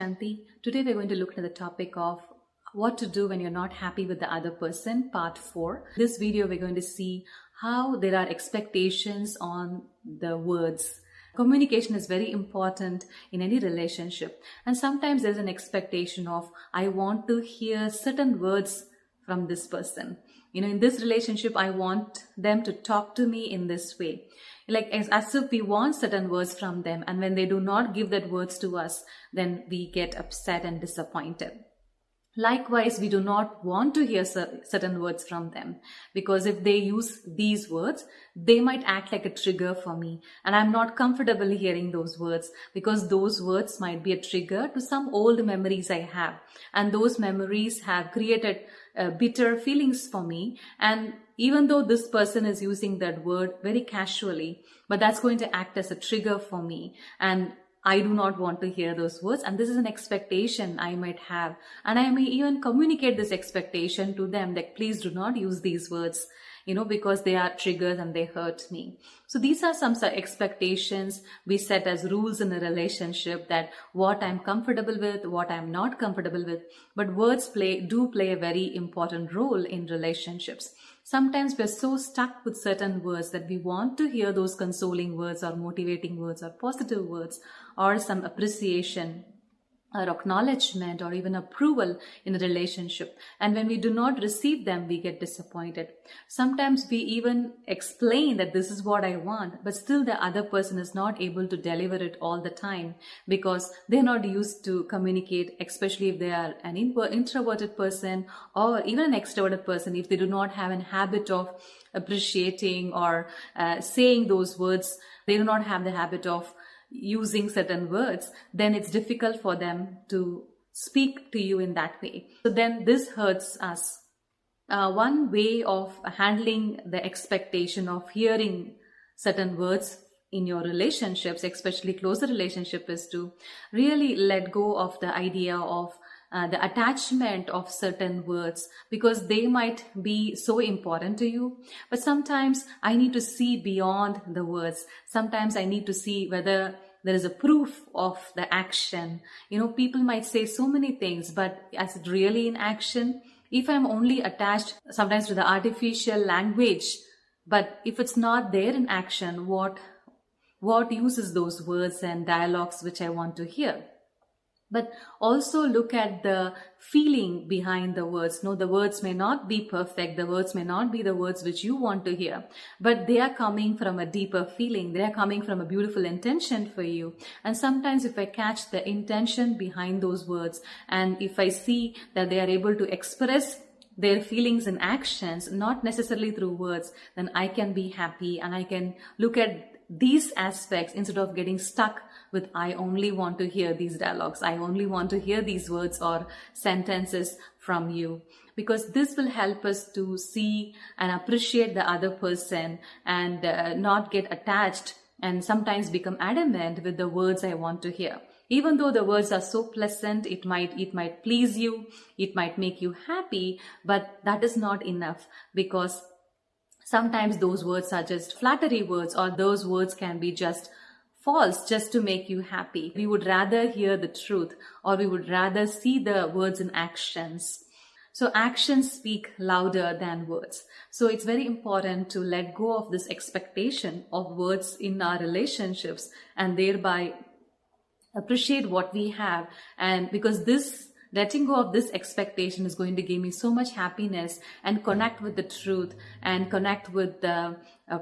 Shanti. Today we're going to look at the topic of what to do when you're not happy with the other person, part 4. This video we're going to see how there are expectations on the words. Communication is very important in any relationship, and sometimes there's an expectation of I want to hear certain words from this person. In this relationship, I want them to talk to me in this way. Like as if we want certain words from them, and when they do not give that words to us, then we get upset and disappointed. Likewise, we do not want to hear certain words from them, because if they use these words, they might act like a trigger for me, and I'm not comfortable hearing those words, because those words might be a trigger to some old memories I have, and those memories have created bitter feelings for me. And even though this person is using that word very casually, but that's going to act as a trigger for me, and I do not want to hear those words, and this is an expectation I might have, and I may even communicate this expectation to them, like please do not use these words, because they are triggers and they hurt me. So these are some expectations we set as rules in a relationship, that what I'm comfortable with, what I'm not comfortable with. But words do play a very important role in relationships. Sometimes we're so stuck with certain words that we want to hear those consoling words or motivating words or positive words or some appreciation or acknowledgement or even approval in a relationship. And when we do not receive them, we get disappointed. Sometimes we even explain that this is what I want, but still the other person is not able to deliver it all the time, because they're not used to communicate, especially if they are an introverted person or even an extroverted person. If they do not have a habit of appreciating or saying those words, they do not have the habit of using certain words, then it's difficult for them to speak to you in that way. So then this hurts us. One way of handling the expectation of hearing certain words in your relationships, especially closer relationship, is to really let go of the idea of the attachment of certain words, because they might be so important to you. But sometimes I need to see beyond the words. Sometimes I need to see whether there is a proof of the action. People might say so many things, but is it really in action? If I'm only attached sometimes to the artificial language, but if it's not there in action, what uses those words and dialogues which I want to hear? But also look at the feeling behind the words. No, the words may not be perfect. The words may not be the words which you want to hear, but they are coming from a deeper feeling. They are coming from a beautiful intention for you. And sometimes if I catch the intention behind those words, and if I see that they are able to express their feelings and actions, not necessarily through words, then I can be happy, and I can look at these aspects instead of getting stuck with I only want to hear these dialogues, I only want to hear these words or sentences from you. Because this will help us to see and appreciate the other person, and not get attached and sometimes become adamant with the words I want to hear. Even though the words are so pleasant, it might please you, it might make you happy, but that is not enough, because sometimes those words are just flattery words, or those words can be just false, just to make you happy. We would rather hear the truth, or we would rather see the words in actions. So actions speak louder than words. So it's very important to let go of this expectation of words in our relationships, and thereby appreciate what we have. And because this letting go of this expectation is going to give me so much happiness, and connect with the truth and connect with the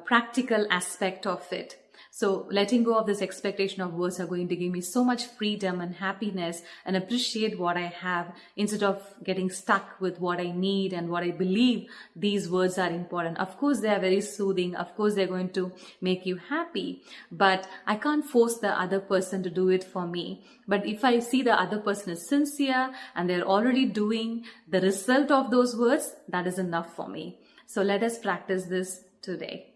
practical aspect of it. So letting go of this expectation of words are going to give me so much freedom and happiness, and appreciate what I have, instead of getting stuck with what I need and what I believe these words are important. Of course, they are very soothing. Of course, they're going to make you happy, but I can't force the other person to do it for me. But if I see the other person is sincere and they're already doing the result of those words, that is enough for me. So let us practice this today.